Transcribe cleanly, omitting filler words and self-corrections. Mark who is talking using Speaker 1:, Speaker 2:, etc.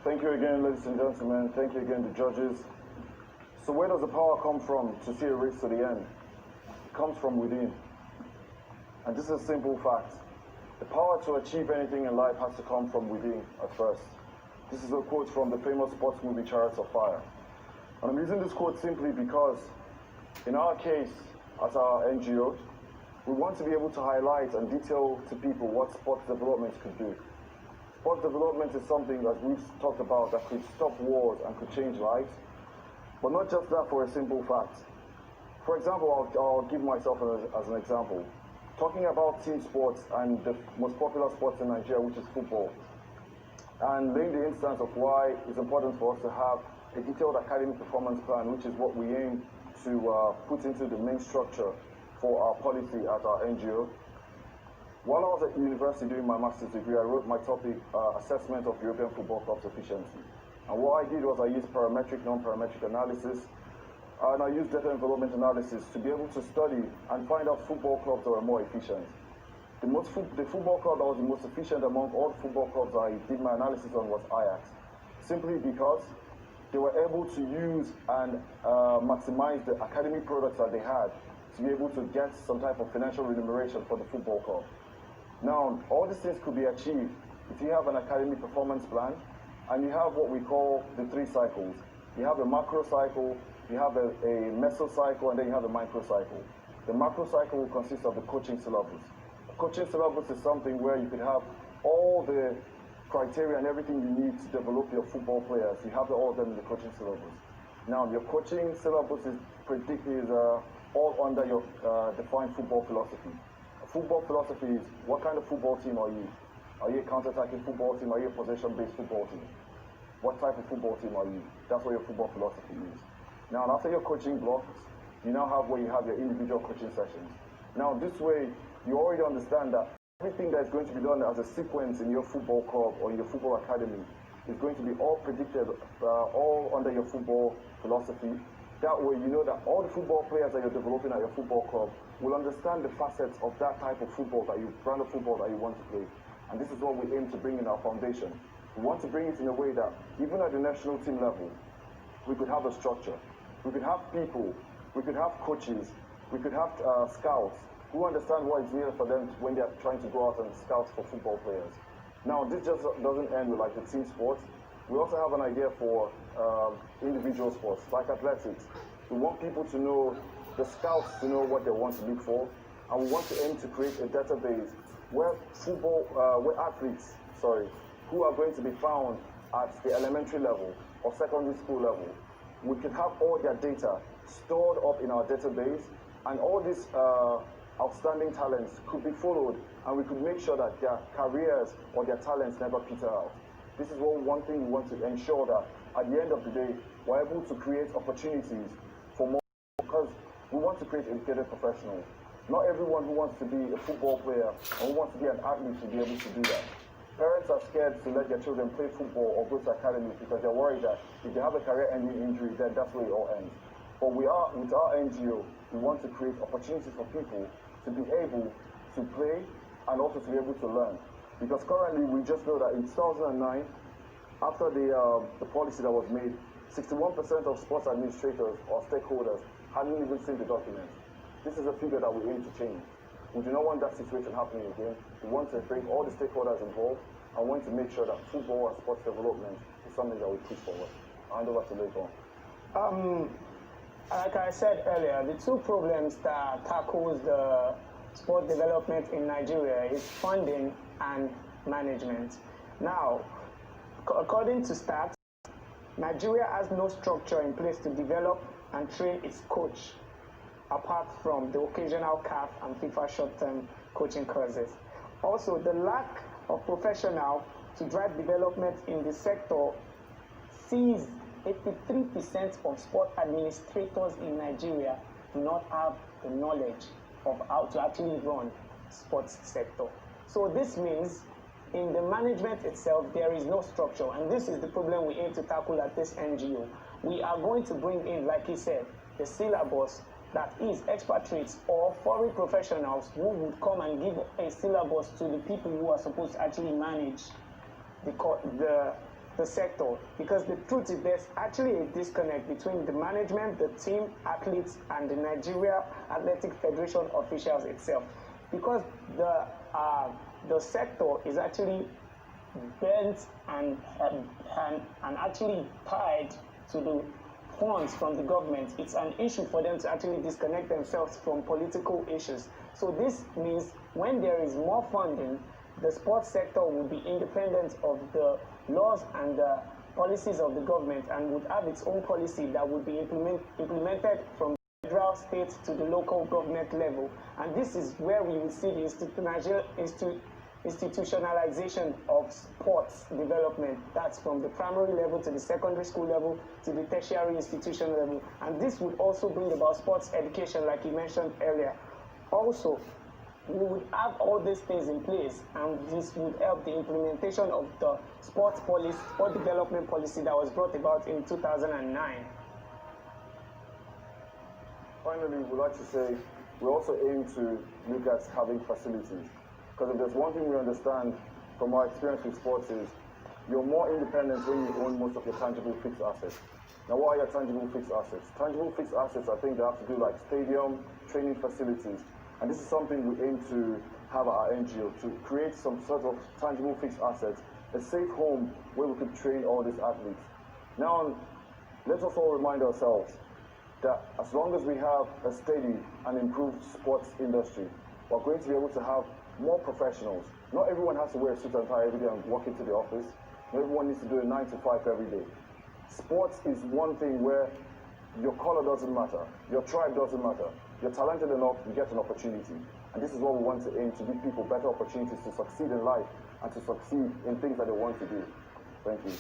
Speaker 1: Thank you again, ladies and gentlemen. Thank you again, the judges. So where does the power come from to see a race to the end? It comes from within. And this is a simple fact. The power to achieve anything in life has to come from within at first. This is a quote from the famous sports movie, Chariots of Fire. And I'm using this quote simply because, in our case, as our NGO, we want to be able to highlight and detail to people what sports development could do. Sports development is something that we've talked about that could stop wars and could change lives. But not just that, for a simple fact. For example, I'll give myself as an example. Talking about team sports and the most popular sports in Nigeria, which is football, and laying the instance of why it's important for us to have a detailed academic performance plan, which is what we aim to put into the main structure for our policy at our NGO. While I was at university doing my master's degree, I wrote my topic, Assessment of European Football Clubs Efficiency. And what I did was I used parametric, non-parametric analysis, and I used data envelopment analysis to be able to study and find out football clubs that were more efficient. The football club that was the most efficient among all the football clubs I did my analysis on was Ajax, simply because they were able to use and maximize the academic products that they had to be able to get some type of financial remuneration for the football club. Now, all these things could be achieved if you have an academic performance plan and you have what we call the 3 cycles. You have a macro cycle, you have a meso cycle, and then you have a micro cycle. The macro cycle will consist of the coaching syllabus. A coaching syllabus is something where you could have all the criteria and everything you need to develop your football players. You have all of them in the coaching syllabus. Now, your coaching syllabus is all under your defined football philosophy. Football philosophy is, what kind of football team are you? Are you a counter-attacking football team? Are you a possession-based football team? What type of football team are you? That's what your football philosophy is. Now, after your coaching blocks, you now have where you have your individual coaching sessions. Now, this way, you already understand that everything that is going to be done as a sequence in your football club or in your football academy is going to be all predicted, all under your football philosophy. That way, you know that all the football players that you're developing at your football club will understand the facets of that type of football, brand of football that you want to play. And this is what we aim to bring in our foundation. We want to bring it in a way that, even at the national team level, we could have a structure. We could have people, we could have coaches, we could have scouts who understand what is needed for them when they're trying to go out and scout for football players. Now, this just doesn't end with like the team sports. We also have an idea for individual sports, like athletics. We want people to know, the scouts to know what they want to look for, and we want to aim to create a database where athletes, who are going to be found at the elementary level or secondary school level, we can have all their data stored up in our database, and all these outstanding talents could be followed, and we could make sure that their careers or their talents never peter out. This is one thing we want to ensure, that at the end of the day, we're able to create opportunities for more, because we want to create educated professionals. Not everyone who wants to be a football player or who wants to be an athlete should be able to do that. Parents are scared to let their children play football or go to academies because they're worried that if they have a career-ending injury, then that's where it all ends. But with our NGO, we want to create opportunities for people to be able to play and also to be able to learn. Because currently, we just know that in 2009, after the policy that was made, 61% of sports administrators or stakeholders hadn't even seen the documents. This is a figure that we aim to change. We do not want that situation happening again. We want to bring all the stakeholders involved and want to make sure that football and sports development is something that we push forward. I'll hand over to later.
Speaker 2: Like I said earlier, the 2 problems that tackles the sport development in Nigeria is funding and management. Now, according to stats, Nigeria has no structure in place to develop and train its coach, apart from the occasional CAF and FIFA short-term coaching courses. Also, the lack of professionals to drive development in the sector sees 83% of sport administrators in Nigeria do not have the knowledge of how to actually run sports sector. So this means in the management itself, there is no structure, and this is the problem we aim to tackle at this NGO. We are going to bring in, like he said, the syllabus that is expatriates or foreign professionals who would come and give a syllabus to the people who are supposed to actually manage the the sector, because the truth is there's actually a disconnect between the management, the team, athletes, and the Nigeria Athletic Federation officials itself, because the sector is actually bent and actually tied to the funds from the government. It's an issue for them to actually disconnect themselves from political issues. So this means when there is more funding, the sports sector will be independent of the laws and the policies of the government and would have its own policy that would be implemented from federal, state to the local government level. And this is where we will see the institutionalization of sports development. That's from the primary level to the secondary school level to the tertiary institution level. And this would also bring about sports education, like you mentioned earlier. Also, we would have all these things in place, and this would help the implementation of the sport development policy that was brought about in 2009.
Speaker 1: Finally, we'd like to say we also aim to look at having facilities. Because if there's one thing we understand from our experience with sports is you're more independent when you own most of your tangible fixed assets. Now, what are your tangible fixed assets? Tangible fixed assets, I think they have to do like stadium, training facilities. And this is something we aim to have at our NGO, to create some sort of tangible fixed assets, a safe home where we could train all these athletes. Now, let us all remind ourselves that as long as we have a steady and improved sports industry, we're going to be able to have more professionals. Not everyone has to wear a suit and tie every day and walk into the office. Not everyone needs to do a 9 to 5 every day. Sports is one thing where your color doesn't matter, your tribe doesn't matter. You're talented enough, you get an opportunity. And this is what we want to aim, to give people better opportunities to succeed in life and to succeed in things that they want to do. Thank you.